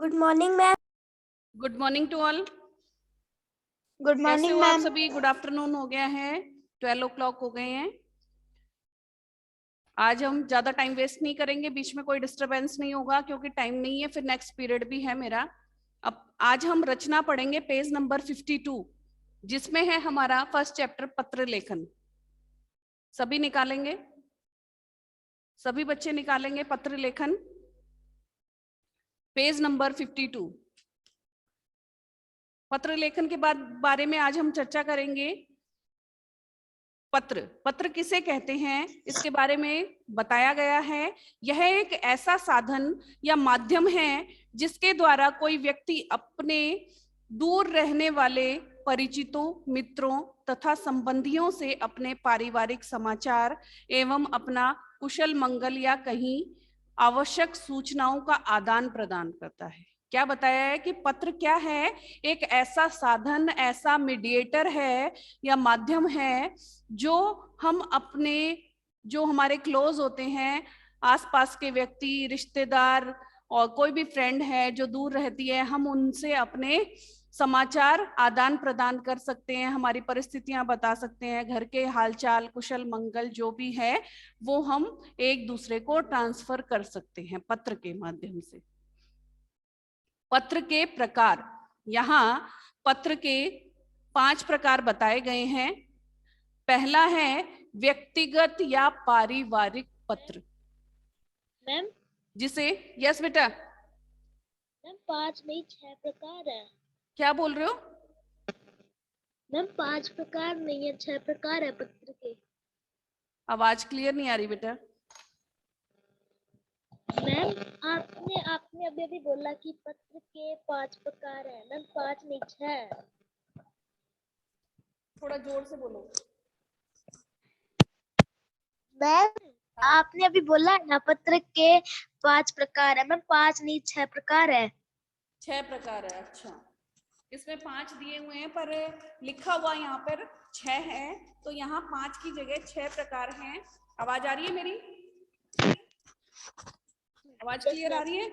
Good morning ma'am. Good morning to all. Good कैसे morning हो आप मैम। सभी? गुड आफ्टरनून हो गया है, 12 o'clock हो गए हैं। आज हम ज्यादा टाइम वेस्ट नहीं करेंगे, बीच में कोई डिस्टरबेंस नहीं होगा क्योंकि टाइम नहीं है, फिर नेक्स्ट पीरियड भी है मेरा। अब आज हम रचना पढ़ेंगे पेज नंबर 52, जिसमें है हमारा फर्स्ट चैप्टर पत्र लेखन। सभी निकालेंगे, सभी बच्चे निकालेंगे पत्र लेखन, पेज नंबर 52। पत्र लेखन के बारे में आज हम चर्चा करेंगे। पत्र, पत्र किसे कहते हैं इसके बारे में बताया गया है। यह एक ऐसा साधन या माध्यम है जिसके द्वारा कोई व्यक्ति अपने दूर रहने वाले परिचितों, मित्रों तथा संबंधियों से अपने पारिवारिक समाचार एवं अपना कुशल मंगल या कहीं आवश्यक सूचनाओं का आदान प्रदान करता है। क्या बताया है कि पत्र क्या है? एक ऐसा साधन, ऐसा मीडिएटर है या माध्यम है जो हम अपने, जो हमारे क्लोज होते हैं, आसपास के व्यक्ति, रिश्तेदार और कोई भी फ्रेंड है जो दूर रहती है, हम उनसे अपने समाचार आदान प्रदान कर सकते हैं, हमारी परिस्थितियां बता सकते हैं, घर के हालचाल, कुशल मंगल जो भी है वो हम एक दूसरे को ट्रांसफर कर सकते हैं पत्र के माध्यम से। पत्र के प्रकार, यहाँ पत्र के 5 प्रकार बताए गए हैं। पहला है व्यक्तिगत या पारिवारिक पत्र, मैम जिसे, यस बेटा, मैम 5 नहीं 6 प्रकार है। क्या बोल रहे हो? मैम 5 प्रकार नहीं है, 6 प्रकार है पत्र के। आवाज क्लियर नहीं आ रही बेटा। मैम आपने आपने अभी अभी बोला कि पत्र के 5 प्रकार है। मैम 5 नहीं 6। थोड़ा जोर से बोलो। मैम आपने अभी बोला है ना पत्र के 5 प्रकार है। मैम 5 नहीं 6 प्रकार है। 6 प्रकार है, अच्छा। इसमें 5 दिए हुए हैं पर लिखा हुआ यहाँ पर 6 है, तो यहाँ 5 की जगह 6 प्रकार हैं। आवाज आ रही है मेरी? आवाज क्लियर आ रही है?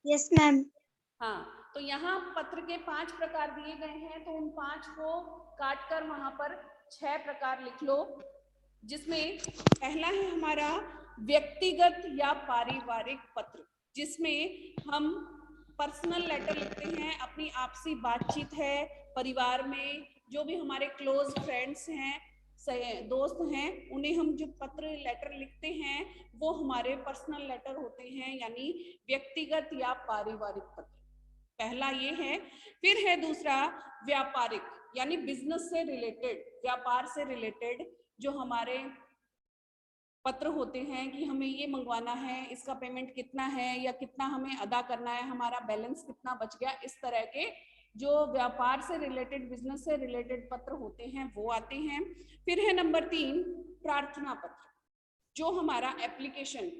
Yes ma'am. हाँ, तो यहाँ पत्र के 5 प्रकार दिए गए हैं, तो उन 5 को काट कर वहां पर 6 प्रकार लिख लो। जिसमें पहला है हमारा व्यक्तिगत या पारिवारिक पत्र, जिसमें हम पर्सनल लेटर लिखते हैं, अपनी आपसी बातचीत है, परिवार में जो भी हमारे क्लोज फ्रेंड्स हैं, दोस्त हैं, उन्हें हम जो पत्र लेटर लिखते हैं वो हमारे पर्सनल लेटर होते हैं, यानी व्यक्तिगत या पारिवारिक पत्र। पहला ये है। फिर है दूसरा व्यापारिक, यानी बिजनेस से रिलेटेड, व्यापार से रिलेटेड जो हमारे पत्र होते हैं कि हमें ये मंगवाना है, इसका पेमेंट कितना है या कितना हमें अदा करना है, हमारा बैलेंस कितना बच गया, इस तरह के जो व्यापार से रिलेटेड, बिजनेस से रिलेटेड पत्र होते हैं वो आते हैं। फिर है नंबर 3 प्रार्थना पत्र, जो हमारा एप्लीकेशन,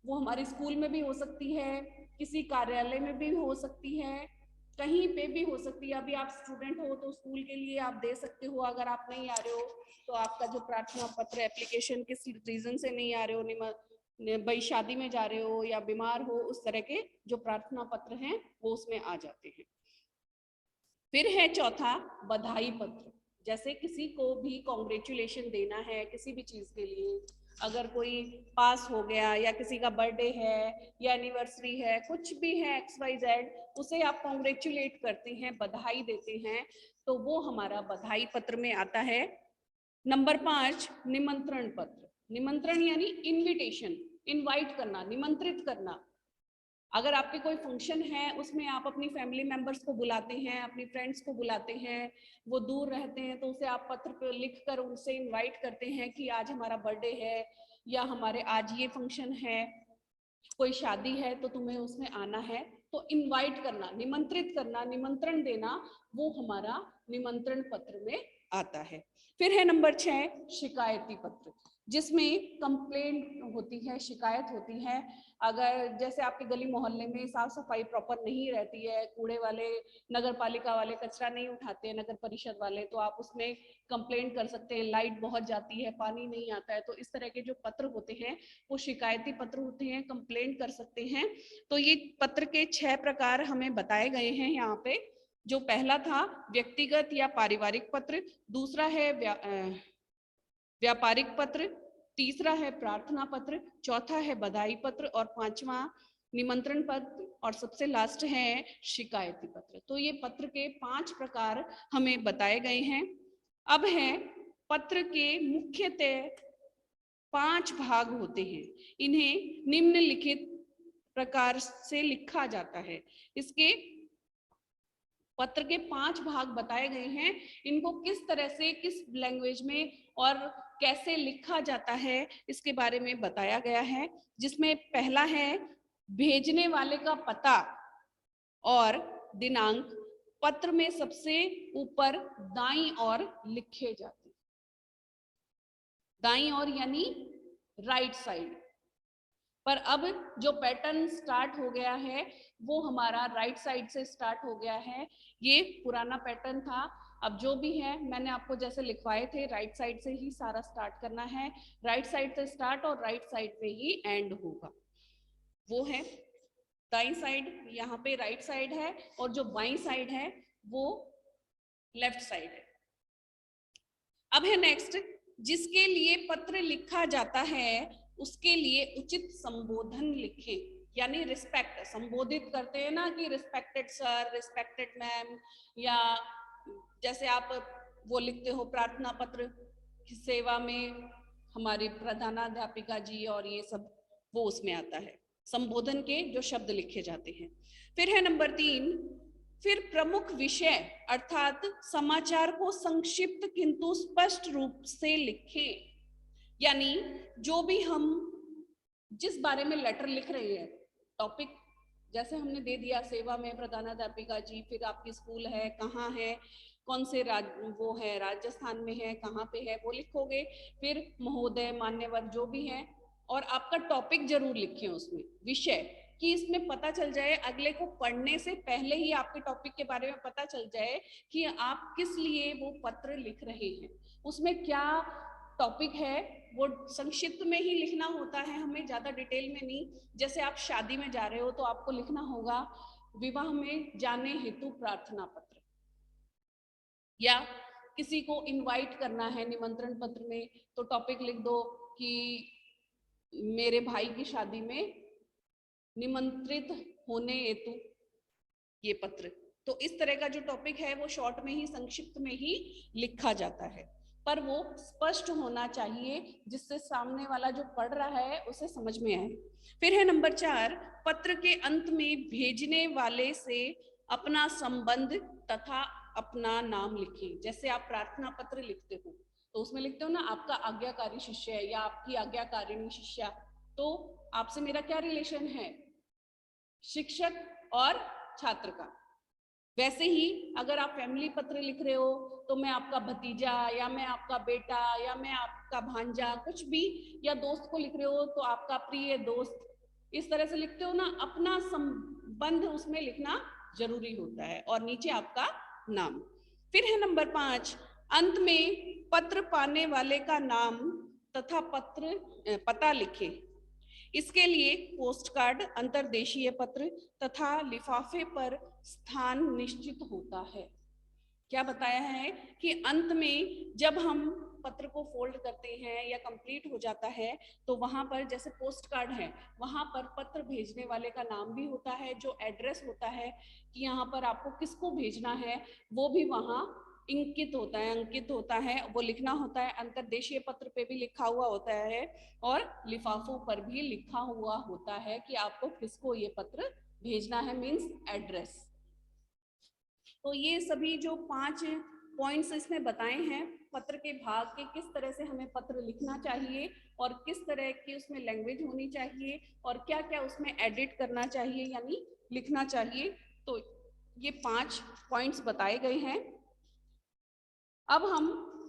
वो हमारे स्कूल में भी हो सकती है, किसी कार्यालय में भी हो सकती है, कहीं पे भी हो सकती है। अभी आप स्टूडेंट हो तो स्कूल के लिए आप दे सकते हो, अगर आप नहीं आ रहे हो तो आपका जो प्रार्थना पत्र एप्लीकेशन किस रीजन से नहीं आ रहे हो, भाई शादी में जा रहे हो या बीमार हो, उस तरह के जो प्रार्थना पत्र हैं वो उसमें आ जाते हैं। फिर है चौथा बधाई पत्र, जैसे किसी को भी कॉन्ग्रेचुलेशन देना है किसी भी चीज के लिए, अगर कोई पास हो गया या किसी का बर्थडे है या एनिवर्सरी है, कुछ भी है XYZ, उसे आप कॉन्ग्रेचुलेट करते हैं, बधाई देते हैं, तो वो हमारा बधाई पत्र में आता है। नंबर 5 निमंत्रण पत्र, निमंत्रण यानी इनविटेशन, इनवाइट करना, निमंत्रित करना। अगर आपके कोई फंक्शन है उसमें आप अपनी फैमिली मेंबर्स को बुलाते हैं, अपनी फ्रेंड्स को बुलाते हैं, वो दूर रहते हैं, तो उसे आप पत्र पर लिख कर उनसे इनवाइट करते हैं कि आज हमारा बर्थडे है या हमारे आज ये फंक्शन है, कोई शादी है तो तुम्हें उसमें आना है। तो इनवाइट करना, निमंत्रित करना, निमंत्रण देना, वो हमारा निमंत्रण पत्र में आता है। फिर है नंबर 6 शिकायती पत्र, जिसमें कंप्लेंट होती है, शिकायत होती है। अगर जैसे आपके गली मोहल्ले में साफ सफाई प्रॉपर नहीं रहती है, कूड़े वाले, नगर पालिका वाले कचरा नहीं उठाते हैं, नगर परिषद वाले, तो आप उसमें कंप्लेंट कर सकते हैं। लाइट बहुत जाती है, पानी नहीं आता है, तो इस तरह के जो पत्र होते हैं वो शिकायती पत्र होते हैं, कंप्लेंट कर सकते हैं। तो ये पत्र के 6 प्रकार हमें बताए गए हैं यहाँ पे। जो पहला था व्यक्तिगत या पारिवारिक पत्र, दूसरा है व्यापारिक पत्र, तीसरा है प्रार्थना पत्र, चौथा है बधाई पत्र और पांचवा निमंत्रण पत्र और सबसे लास्ट है शिकायती पत्र। तो ये पत्र के 5 प्रकार हमें बताए गए हैं। अब है पत्र के मुख्यतः 5 भाग होते हैं। इन्हें निम्नलिखित प्रकार से लिखा जाता है। इसके पत्र के 5 भाग बताए गए हैं। इनको किस तरह से, किस लैंग्वेज में और कैसे लिखा जाता है इसके बारे में बताया गया है। जिसमें पहला है भेजने वाले का पता और दिनांक पत्र में सबसे ऊपर दाईं ओर लिखे जाते हैं। दाईं ओर यानी राइट साइड पर। अब जो पैटर्न स्टार्ट हो गया है वो हमारा राइट साइड से स्टार्ट हो गया है। ये पुराना पैटर्न था। अब जो भी है मैंने आपको जैसे लिखवाए थे, राइट साइड से ही सारा स्टार्ट करना है। राइट साइड से स्टार्ट और राइट साइड पे ही एंड होगा। वो है दाईं साइड, यहाँ पे राइट साइड है, और जो बाईं साइड है वो लेफ्ट साइड है। अब है नेक्स्ट, जिसके लिए पत्र लिखा जाता है उसके लिए उचित संबोधन लिखें। यानी रिस्पेक्ट, संबोधित करते हैं ना कि रिस्पेक्टेड सर, रिस्पेक्टेड मैम, या जैसे आप वो लिखते हो प्रार्थना पत्र की सेवा में हमारी प्रधानाध्यापिका जी और ये सब, वो उसमें आता है संबोधन के जो शब्द लिखे जाते हैं। फिर है नंबर 3, फिर प्रमुख विषय अर्थात समाचार को संक्षिप्त किंतु स्पष्ट रूप से लिखें। यानी जो भी हम जिस बारे में लेटर लिख रहे हैं, टॉपिक जैसे हमने दे दिया सेवा में प्रधानाध्यापिका जी, फिर आपकी स्कूल है कहाँ है, कौन से वो है राजस्थान में है, कहाँ पे है, वो लिखोगे। फिर महोदय, मान्यवर जो भी है, और आपका टॉपिक जरूर लिखें उसमें, विषय, कि इसमें पता चल जाए अगले को पढ़ने से पहले ही आपके टॉपिक के बारे में पता चल जाए कि आप किस लिए वो पत्र लिख रहे हैं, उसमें क्या टॉपिक है। वो संक्षिप्त में ही लिखना होता है हमें, ज्यादा डिटेल में नहीं। जैसे आप शादी में जा रहे हो तो आपको लिखना होगा विवाह में जाने हेतु प्रार्थना पत्र, या किसी को इनवाइट करना है निमंत्रण पत्र में तो टॉपिक लिख दो कि मेरे भाई की शादी में निमंत्रित होने हेतु ये पत्र। तो इस तरह का जो टॉपिक है वो शॉर्ट में ही, संक्षिप्त में ही लिखा जाता है, पर वो स्पष्ट होना चाहिए जिससे सामने वाला जो पढ़ रहा है उसे समझ में आए। फिर है नंबर 4, पत्र के अंत में भेजने वाले से अपना संबंध तथा अपना नाम लिखें। जैसे आप प्रार्थना पत्र लिखते हो तो उसमें लिखते हो ना आपका आज्ञाकारी शिष्य है या आपकी आज्ञाकारिणी शिष्या, तो आपसे मेरा क्या रिलेशन है, शिक्षक और छात्र का। वैसे ही अगर आप फैमिली पत्र लिख रहे हो तो मैं आपका भतीजा, या मैं आपका बेटा, या मैं आपका भांजा, कुछ भी, या दोस्त को लिख रहे हो तो आपका प्रिय दोस्त, इस तरह से लिखते हो ना। अपना संबंध उसमें लिखना जरूरी होता है और नीचे आपका नाम। फिर है नंबर 5, अंत में पत्र पाने वाले का नाम तथा पता लिखे। इसके लिए पोस्ट कार्ड, अंतरदेशीय पत्र तथा लिफाफे पर स्थान निश्चित होता है। क्या बताया है कि अंत में जब हम पत्र को फोल्ड करते हैं या कंप्लीट हो जाता है तो वहां पर जैसे पोस्ट कार्ड है, वहां पर पत्र भेजने वाले का नाम भी होता है, जो एड्रेस होता है कि यहाँ पर आपको किसको भेजना है वो भी वहां इंकित होता है, अंकित होता है, वो लिखना होता है। अंतरदेशीय पत्र पे भी लिखा हुआ होता है और लिफाफों पर भी लिखा हुआ होता है कि आपको किसको ये पत्र भेजना है, मीन्स एड्रेस। तो ये सभी जो 5 पॉइंट्स इसमें बताए हैं पत्र के भाग के, किस तरह से हमें पत्र लिखना चाहिए और किस तरह की उसमें लैंग्वेज होनी चाहिए और क्या क्या उसमें एडिट करना चाहिए यानी लिखना चाहिए, तो ये 5 पॉइंट्स बताए गए हैं। अब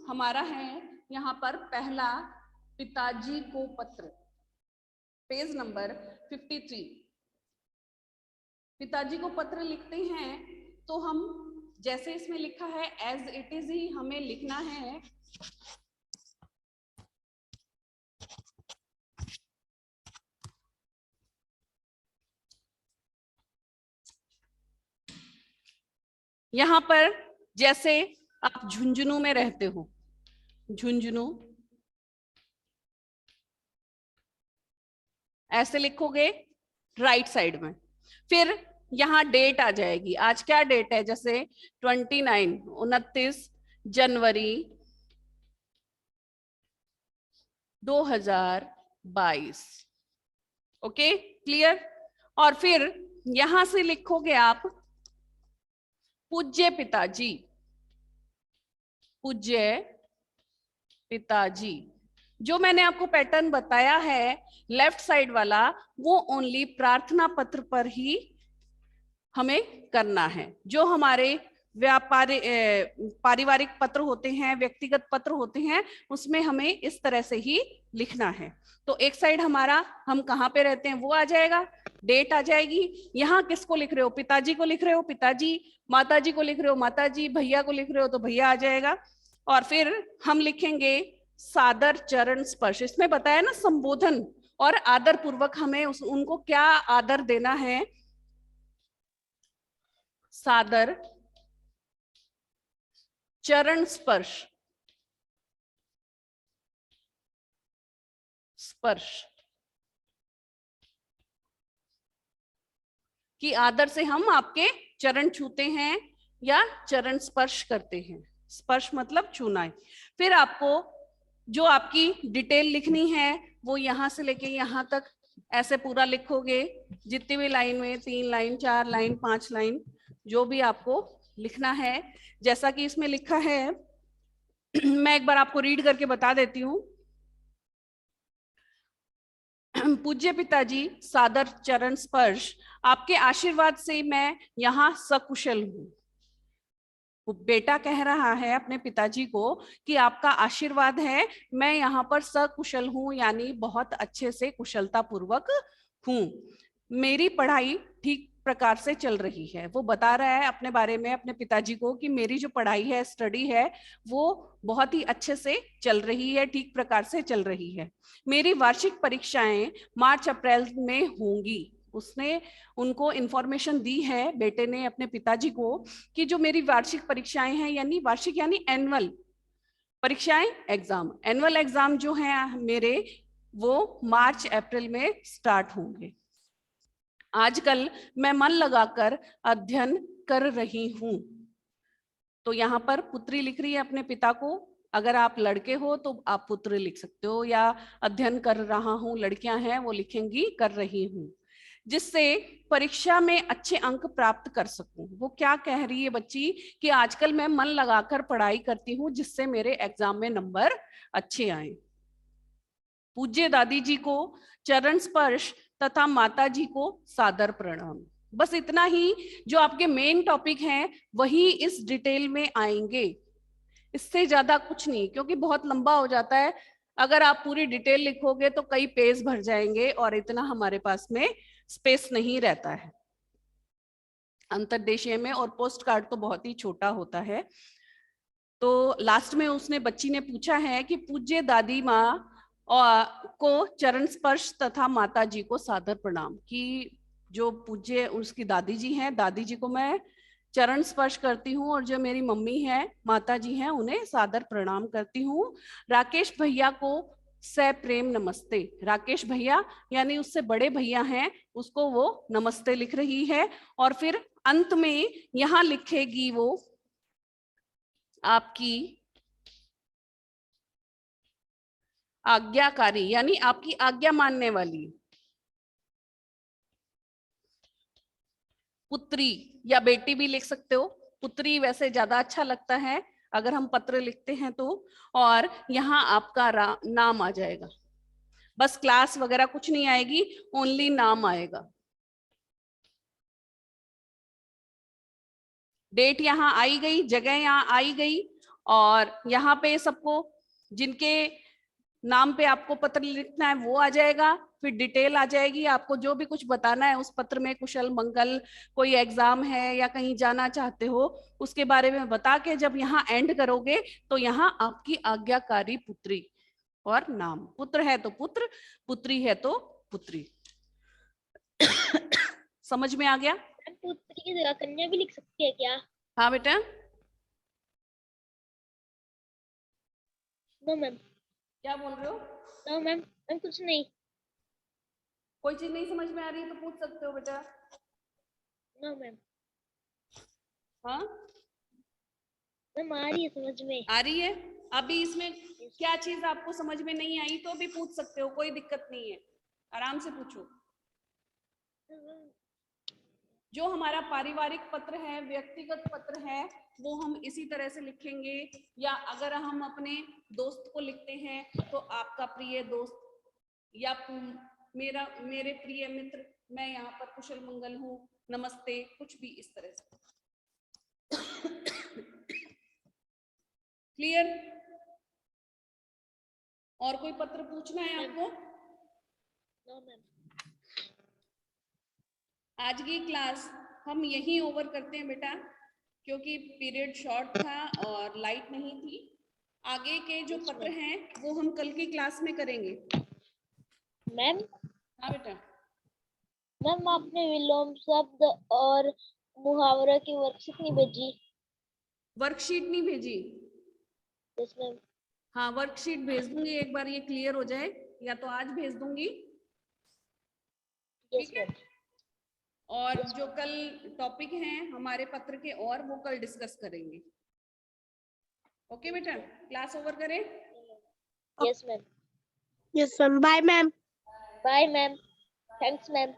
हमारा है यहाँ पर पहला पिताजी को पत्र, पेज नंबर 53। पिताजी को पत्र लिखते हैं तो हम जैसे इसमें लिखा है एज इट इज ही हमें लिखना है। यहां पर जैसे आप झुंझुनू में रहते हो, झुंझुनू ऐसे लिखोगे राइट साइड में। फिर यहाँ डेट आ जाएगी, आज क्या डेट है, जैसे 29 जनवरी 2022। Okay, clear. और फिर यहां से लिखोगे आप पूज्य पिताजी, पूज्य पिताजी। जो मैंने आपको पैटर्न बताया है लेफ्ट साइड वाला, वो ओनली प्रार्थना पत्र पर ही हमें करना है। जो हमारे पारिवारिक पत्र होते हैं, व्यक्तिगत पत्र होते हैं, उसमें हमें इस तरह से ही लिखना है। तो एक साइड हमारा हम कहाँ पे रहते हैं वो आ जाएगा, डेट आ जाएगी। यहाँ किसको लिख रहे हो, पिताजी को लिख रहे हो पिताजी, माताजी को लिख रहे हो माताजी, भैया को लिख रहे हो तो भैया आ जाएगा। और फिर हम लिखेंगे सादर चरण स्पर्श। इसमें बताया ना संबोधन और आदर पूर्वक हमें उनको क्या आदर देना है, सादर चरण स्पर्श, स्पर्श कि आदर से हम आपके चरण छूते हैं या चरण स्पर्श करते हैं। स्पर्श मतलब छूना है। फिर आपको जो आपकी डिटेल लिखनी है वो यहां से लेके यहां तक ऐसे पूरा लिखोगे, जितनी भी लाइन में 3 लाइन 4 लाइन 5 लाइन जो भी आपको लिखना है। जैसा कि इसमें लिखा है मैं एक बार आपको रीड करके बता देती हूँ। पूज्य पिताजी, सादर चरण स्पर्श, आपके आशीर्वाद से मैं यहाँ सकुशल हूँ। बेटा कह रहा है अपने पिताजी को कि आपका आशीर्वाद है, मैं यहाँ पर सकुशल हूँ, यानी बहुत अच्छे से कुशलता पूर्वक हूँ। मेरी पढ़ाई ठीक प्रकार से चल रही है। वो बता रहा है अपने बारे में अपने पिताजी को कि मेरी जो पढ़ाई है, स्टडी है, वो बहुत ही अच्छे से चल रही है, ठीक प्रकार से चल रही है। मेरी वार्षिक परीक्षाएं मार्च अप्रैल में होंगी। उसने उनको इंफॉर्मेशन दी है बेटे ने अपने पिताजी को कि जो मेरी वार्षिक परीक्षाएं हैं, यानी वार्षिक यानी एनुअल परीक्षाएं, एग्जाम, एनुअल एग्जाम जो हैं मेरे, वो मार्च अप्रैल में स्टार्ट होंगे। आजकल मैं मन लगाकर अध्ययन कर रही हूं। तो यहाँ पर पुत्री लिख रही है अपने पिता को। अगर आप लड़के हो तो आप पुत्र लिख सकते हो, या अध्ययन कर रहा हूं लड़कियां हैं वो लिखेंगी कर रही हूं, जिससे परीक्षा में अच्छे अंक प्राप्त कर सकूं। वो क्या कह रही है बच्ची कि आजकल मैं मन लगाकर पढ़ाई करती हूं जिससे मेरे एग्जाम में नंबर अच्छे आए। पूज्य दादी जी को चरण स्पर्श तथा माता जी को सादर प्रणाम। बस इतना ही जो आपके मेन टॉपिक हैं वही इस डिटेल में आएंगे, इससे ज्यादा कुछ नहीं, क्योंकि बहुत लंबा हो जाता है। अगर आप पूरी डिटेल लिखोगे तो कई पेज भर जाएंगे और इतना हमारे पास में स्पेस नहीं रहता है अंतरदेशीय में, और पोस्ट कार्ड तो बहुत ही छोटा होता है। तो लास्ट में उसने बच्ची ने पूछा है कि पूज्य दादी माँ को चरण स्पर्श तथा माता जी को सादर प्रणाम, कि जो पूज्य उसकी दादी जी हैं, दादी जी को मैं चरण स्पर्श करती हूँ, और जो मेरी मम्मी है माता जी हैं उन्हें सादर प्रणाम करती हूँ। राकेश भैया को सप्रेम नमस्ते। राकेश भैया यानी उससे बड़े भैया हैं, उसको वो नमस्ते लिख रही है। और फिर अंत में यहाँ लिखेगी वो आपकी आज्ञाकारी, यानी आपकी आज्ञा मानने वाली पुत्री, या बेटी भी लिख सकते हो। पुत्री वैसे ज्यादा अच्छा लगता है अगर हम पत्र लिखते हैं तो। और यहाँ आपका नाम आ जाएगा, बस क्लास वगैरह कुछ नहीं आएगी, ओनली नाम आएगा। डेट यहाँ आई गई, जगह यहाँ आई गई, और यहाँ पे सबको जिनके नाम पे आपको पत्र लिखना है वो आ जाएगा, फिर डिटेल आ जाएगी, आपको जो भी कुछ बताना है उस पत्र में, कुशल मंगल, कोई एग्जाम है या कहीं जाना चाहते हो उसके बारे में बता के जब यहाँ एंड करोगे तो यहाँ आपकी आज्ञाकारी पुत्री और नाम, पुत्र है तो पुत्र, पुत्री है तो पुत्री। समझ में आ गया? मैम पुत्री की जगह कन्या भी लिख सकती है क्या? हाँ बेटा। No ma'am. क्या बोल रहे हो? नो मैम, मैम कुछ नहीं। कोई चीज नहीं समझ में आ रही है तो पूछ सकते हो बेटा। No ma'am. हाँ मैम आ रही है समझ में। आ रही है। अभी इसमें क्या चीज आपको समझ में नहीं आई तो भी पूछ सकते हो, कोई दिक्कत नहीं है, आराम से पूछो। जो हमारा पारिवारिक पत्र है, व्यक्तिगत पत्र है, वो हम इसी तरह से लिखेंगे, या अगर हम अपने दोस्त को लिखते हैं तो आपका प्रिय दोस्त, या मेरे प्रिय मित्र, मैं यहाँ पर कुशल मंगल हूँ, नमस्ते, कुछ भी इस तरह से। क्लियर? और कोई पत्र पूछना है आपको? No ma'am. आज की क्लास हम यहीं ओवर करते हैं बेटा, क्योंकि पीरियड शॉर्ट था और लाइट नहीं थी। आगे के जो पत्र हैं वो हम कल की क्लास में करेंगे। मैम। हाँ बेटा। मैम आपने विलोम शब्द और मुहावरा की वर्कशीट नहीं भेजी? वर्कशीट नहीं भेजी? Yes ma'am. हाँ वर्कशीट भेज दूंगी, एक बार ये क्लियर हो जाए, या तो आज भेज दूंगी। यस ठीक है। मैम। और जो कल टॉपिक हैं हमारे पत्र के और वो कल डिस्कस करेंगे। ओके बेटा, क्लास ओवर करें? Yes ma'am. Yes ma'am. Bye ma'am. Bye ma'am. Thanks ma'am.